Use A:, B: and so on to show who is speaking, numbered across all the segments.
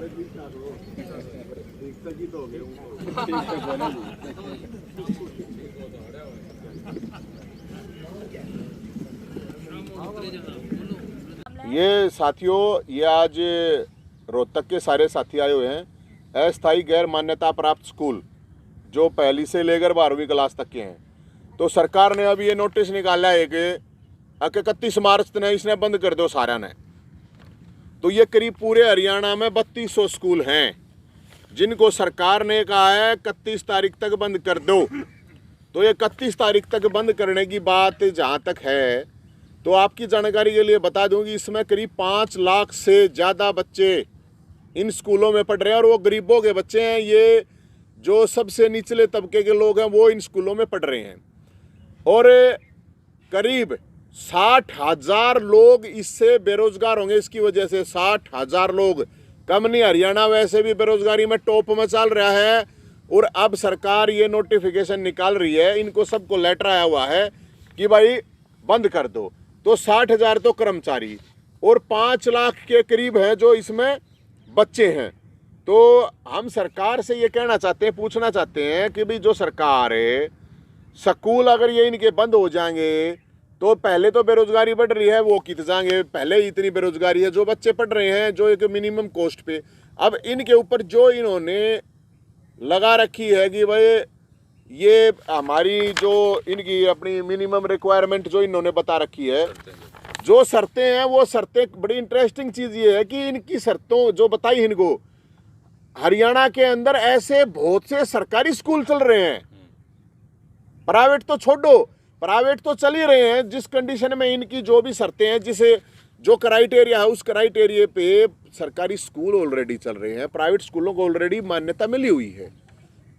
A: ये साथियों, ये आज रोहतक के सारे साथी आए हुए हैं। अस्थायी गैर मान्यता प्राप्त स्कूल जो पहली से लेकर 12वीं क्लास तक के हैं, तो सरकार ने अभी ये नोटिस निकाला है कि 31 मार्च ने इसने बंद कर दो सारा ने। तो ये करीब पूरे हरियाणा में 3200 स्कूल हैं जिनको सरकार ने कहा है 31 तारीख तक बंद कर दो। तो ये 31 तारीख तक बंद करने की बात जहाँ तक है, तो आपकी जानकारी के लिए बता दूं कि इसमें करीब 5 लाख से ज़्यादा बच्चे इन स्कूलों में पढ़ रहे हैं और वो गरीबों के बच्चे हैं। ये जो सबसे निचले तबके के लोग हैं वो इन स्कूलों में पढ़ रहे हैं और करीब 60,000 लोग इससे बेरोजगार होंगे। इसकी वजह से 60,000 लोग कम नहीं। हरियाणा वैसे भी बेरोजगारी में टॉप में चल रहा है और अब सरकार ये नोटिफिकेशन निकाल रही है, इनको सबको लेटर आया हुआ है कि भाई बंद कर दो। तो 60,000 तो कर्मचारी और 5 लाख के करीब हैं जो इसमें बच्चे हैं। तो हम सरकार से ये कहना चाहते हैं, पूछना चाहते हैं कि भाई जो सरकार है, स्कूल अगर ये इनके बंद हो जाएंगे तो पहले तो बेरोजगारी बढ़ रही है, वो कित जाएंगे। पहले ही इतनी बेरोजगारी है, जो बच्चे पढ़ रहे हैं जो एक मिनिमम कॉस्ट पे, अब इनके ऊपर जो इन्होंने लगा रखी है कि भाई ये हमारी जो इनकी अपनी मिनिमम रिक्वायरमेंट जो इन्होंने बता रखी है, जो शर्तें हैं वो शर्तें बड़ी इंटरेस्टिंग चीज़ ये है कि इनकी शर्तों जो बताई इनको, हरियाणा के अंदर ऐसे बहुत से सरकारी स्कूल चल रहे हैं, प्राइवेट तो छोड़ो, प्राइवेट तो चल ही रहे हैं। जिस कंडीशन में इनकी जो भी शर्तें हैं, जिसे जो क्राइटेरिया है उस क्राइटेरिया पे सरकारी स्कूल ऑलरेडी चल रहे हैं, प्राइवेट स्कूलों को ऑलरेडी मान्यता मिली हुई है।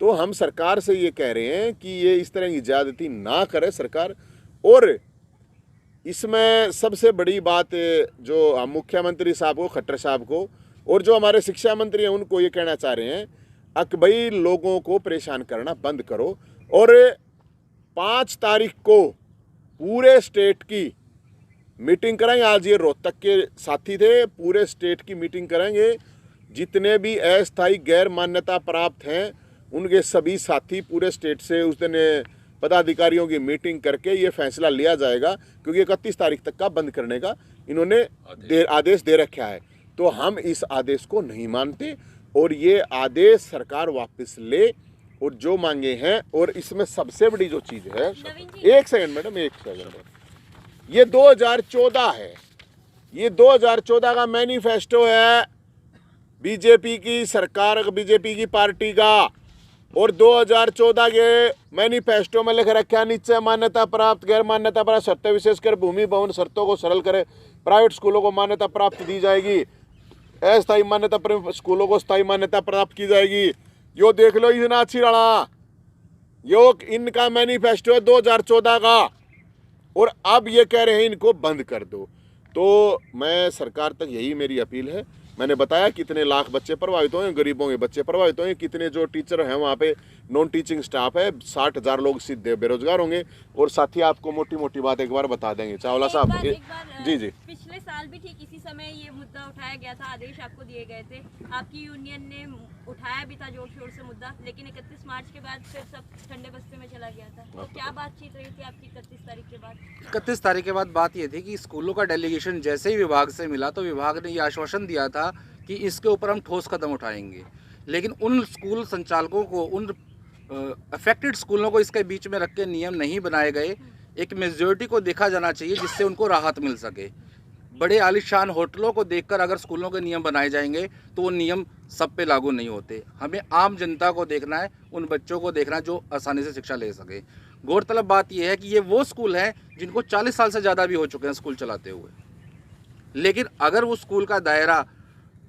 A: तो हम सरकार से ये कह रहे हैं कि ये इस तरह की ज्यादती ना करे सरकार। और इसमें सबसे बड़ी बात जो हम मुख्यमंत्री साहब को, खट्टर साहब को, और जो हमारे शिक्षा मंत्री हैं उनको ये कहना चाह रहे हैं कि भाई लोगों को परेशान करना बंद करो। और 5 तारीख को पूरे स्टेट की मीटिंग करेंगे। आज ये रोहतक के साथी थे, पूरे स्टेट की मीटिंग करेंगे। जितने भी अस्थायी गैर मान्यता प्राप्त हैं उनके सभी साथी पूरे स्टेट से उस दिन पदाधिकारियों की मीटिंग करके ये फैसला लिया जाएगा, क्योंकि 31 तारीख तक का बंद करने का इन्होंने आदेश दे रखा है। तो हम इस आदेश को नहीं मानते और ये आदेश सरकार वापस ले और जो मांगे हैं। और इसमें सबसे बड़ी जो चीज़ है, एक सेकंड मैडम, एक सेकंड, ये 2014 है, ये 2014 का मैनिफेस्टो है बीजेपी की सरकार, बीजेपी की पार्टी का। और 2014 के मैनिफेस्टो में लिख रखा नीचे मान्यता प्राप्त गैर मान्यता प्राप्त शर्तें विशेषकर भूमि भवन शर्तों को सरल करे, प्राइवेट स्कूलों को मान्यता प्राप्त दी जाएगी, अस्थायी मान्यता प्राप्त स्कूलों को स्थायी मान्यता प्राप्त की जाएगी। यो देख लो इतना अच्छी रहा, यो इनका मैनिफेस्टो है 2014 का और अब ये कह रहे हैं इनको बंद कर दो। तो मैं सरकार तक यही मेरी अपील है। मैंने बताया कितने लाख बच्चे प्रभावित होंगे, गरीबों के बच्चे प्रभावित होंगे, कितने जो टीचर हैं वहाँ पे नॉन टीचिंग स्टाफ है, 60,000 लोग सीधे बेरोजगार होंगे। और साथ ही आपको मोटी मोटी बात एक बार बता देंगे चावला साहब। जी जी,
B: पिछले साल भी ठीक इसी समय ये मुद्दा उठाया गया था, आदेश आपको दिए गए थे, आपकी यूनियन ने उठाया भी था जोर शोर से मुद्दा, लेकिन 31 मार्च के बाद फिर सब ठंडे बस्ते में चला गया था। तो क्या बातचीत रही थी आपकी 31 तारीख के बाद?
C: 31 तारीख के बाद बात ये थी कि स्कूलों का डेलीगेशन जैसे ही विभाग से मिला तो विभाग ने ये आश्वासन दिया था कि इसके ऊपर हम ठोस कदम उठाएंगे। लेकिन उन स्कूल संचालकों को, उन अफेक्टेड स्कूलों को इसके बीच में रख के नियम नहीं बनाए गए। एक मेजॉरिटी को देखा जाना चाहिए जिससे उनको राहत मिल सके। बड़े आलीशान होटलों को देखकर अगर स्कूलों के नियम बनाए जाएंगे तो वो नियम सब पे लागू नहीं होते। हमें आम जनता को देखना है, उन बच्चों को देखना है जो आसानी से शिक्षा ले सके। गौरतलब बात यह है कि ये वो स्कूल हैं जिनको 40 साल से ज़्यादा भी हो चुके हैं स्कूल चलाते हुए, लेकिन अगर वो स्कूल का दायरा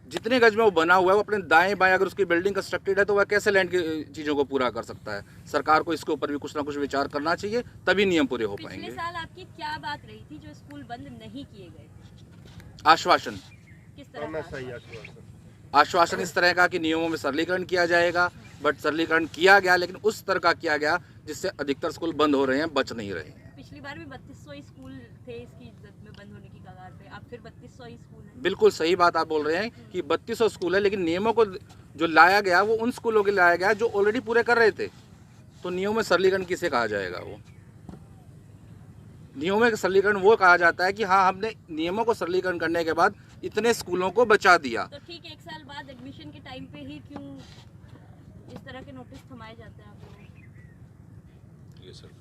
C: जितने गज में वो बना हुआ है, वो अपने दाएं बाएं अगर उसकी बिल्डिंग कंस्ट्रक्टेड है तो वह कैसे लैंड की चीज़ों को पूरा कर सकता है। सरकार को इसके ऊपर भी कुछ ना कुछ विचार करना चाहिए, तभी नियम पूरे हो पाएंगे।
B: पिछले साल आपकी क्या बात रही थी जो स्कूल बंद नहीं किए गए?
C: आश्वासन।
B: किस तरह का
C: आश्वासन? इस तरह का कि नियमों में सरलीकरण किया जाएगा, बट सरलीकरण किया गया लेकिन उस स्तर का किया गया जिससे अधिकतर स्कूल बंद हो रहे हैं, बच नहीं रहे हैं।
B: पिछली बार भी 3200 स्कूल थे इसकी इज्जत में बंद होने की कगार पे, अब फिर 3200 स्कूल है।
C: बिल्कुल सही बात आप बोल रहे हैं कि 3200 स्कूल है, लेकिन नियमों को जो लाया गया वो उन स्कूलों के लाया गया जो ऑलरेडी पूरे कर रहे थे। तो नियमों में सरलीकरण किसे कहा जाएगा? वो नियमों में सरलीकरण वो कहा जाता है कि हाँ, हमने नियमों को सरलीकरण करने के बाद इतने स्कूलों को बचा दिया।
B: तो ठीक 1 साल बाद एडमिशन के टाइम पे ही क्यों इस तरह के नोटिस थमाए जाते हैं आप लोगों को?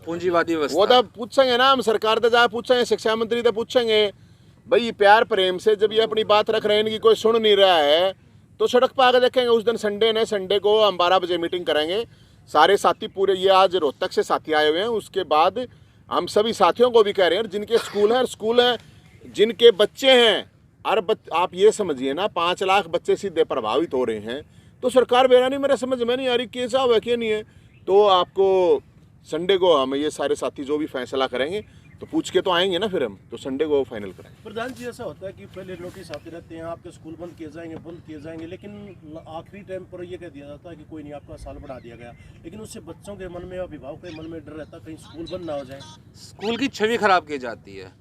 C: पूंजीवादी
A: वो
C: व्यवस्था।
A: तो पूछेंगे ना, हम सरकार से जा पूछेंगे, शिक्षा मंत्री से पूछेंगे भाई प्यार प्रेम से जब ये अपनी बात रख रहे हैं, इनकी कोई सुन नहीं रहा है तो सड़क पर आकर देखेंगे। उस दिन संडे ने, संडे को हम 12 बजे मीटिंग करेंगे सारे साथी पूरे। ये आज रोहतक से साथी आए हुए हैं, उसके बाद हम सभी साथियों को भी कह रहे हैं जिनके स्कूल हैं जिनके बच्चे हैं। और आप ये समझिए ना, 5 लाख बच्चे सीधे प्रभावित हो रहे हैं। तो सरकार बेरा नहीं, मेरा समझ में नहीं आ रही कैसा हुआ क्या नहीं है। तो आपको संडे को हम ये सारे साथी जो भी फैसला करेंगे तो पूछ के तो आएंगे ना, फिर हम तो संडे को फाइनल करेंगे।
D: प्रधान जी, ऐसा होता है कि पहले नोटिस आते रहते हैं आपके स्कूल बंद किए जाएंगे, लेकिन आखिरी टाइम पर ये कह दिया जाता है कि कोई नहीं, आपका साल बढ़ा दिया गया। लेकिन उससे बच्चों के मन में, अभिभावकों के मन में डर रहता है कहीं स्कूल बंद ना हो जाए।
C: स्कूल की छवि खराब की जाती है।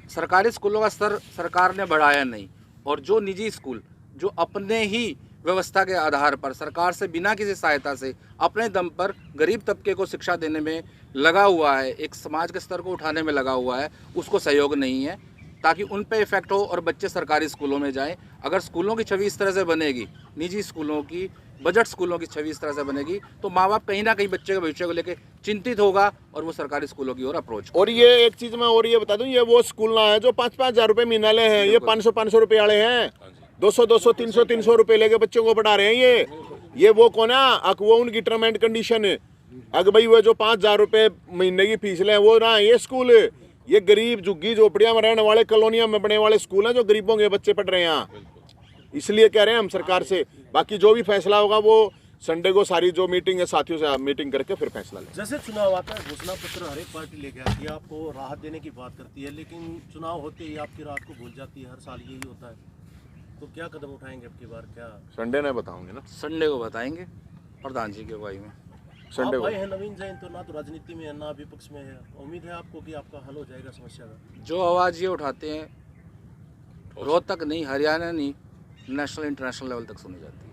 C: सरकारी स्कूलों का स्तर सरकार ने बढ़ाया नहीं, और जो निजी स्कूल जो अपने ही व्यवस्था के आधार पर सरकार से बिना किसी सहायता से अपने दम पर गरीब तबके को शिक्षा देने में लगा हुआ है, एक समाज के स्तर को उठाने में लगा हुआ है, उसको सहयोग नहीं है ताकि उन पे इफेक्ट हो और बच्चे सरकारी स्कूलों में जाएं। अगर स्कूलों की छवि इस तरह से बनेगी, निजी स्कूलों की, बजट स्कूलों की छवि इस तरह से बनेगी, तो माँ बाप कहीं ना कहीं बच्चे के भविष्य को लेकर चिंतित होगा और वो सरकारी स्कूलों की ओर अप्रोच।
A: और ये एक चीज मैं और ये बता दूं, ये वो स्कूल ना है जो 5-5 हजार रुपए महीना ले हैं, ये 500-500 रुपए वाले हैं, 200-200 300-300 रुपए लेके बच्चों को पढ़ा रहे हैं। ये वो कौन है, वो उनकी टर्म एंड कंडीशन है। अगर भाई वो जो 5,000 रुपए महीने की फीस ले, वो ना ये स्कूल, ये गरीब झुग्गी झोपड़ियां में रहने वाले, कॉलोनिया में बने वाले स्कूल हैं जो गरीबों के बच्चे पढ़ रहे हैं यहाँ। इसलिए कह रहे हैं हम सरकार से, बाकी जो भी फैसला होगा वो संडे को सारी जो मीटिंग है साथियों से मीटिंग करके फिर फैसला लें।
D: जैसे चुनाव आता है, घोषणा पत्र हर एक पार्टी लेके आती है, आपको राहत देने की बात करती है, लेकिन चुनाव होते ही आपकी राहत को भूल जाती है। हर साल यही होता है, तो क्या कदम उठाएंगे अब की बार? क्या
A: संडे ने बताऊंगे ना,
C: संडे को बताएंगे प्रधान जी की अगुवाई में।
A: संडे
D: आप
A: को।
D: आए हैं नवीन जैन, तो ना तो राजनीति में है ना विपक्ष में है, उम्मीद है आपको कि आपका हल हो जाएगा समस्या का?
C: जो आवाज़ ये उठाते हैं रोहतक नहीं, हरियाणा नहीं, नेशनल इंटरनेशनल लेवल तक सुनी जाती है।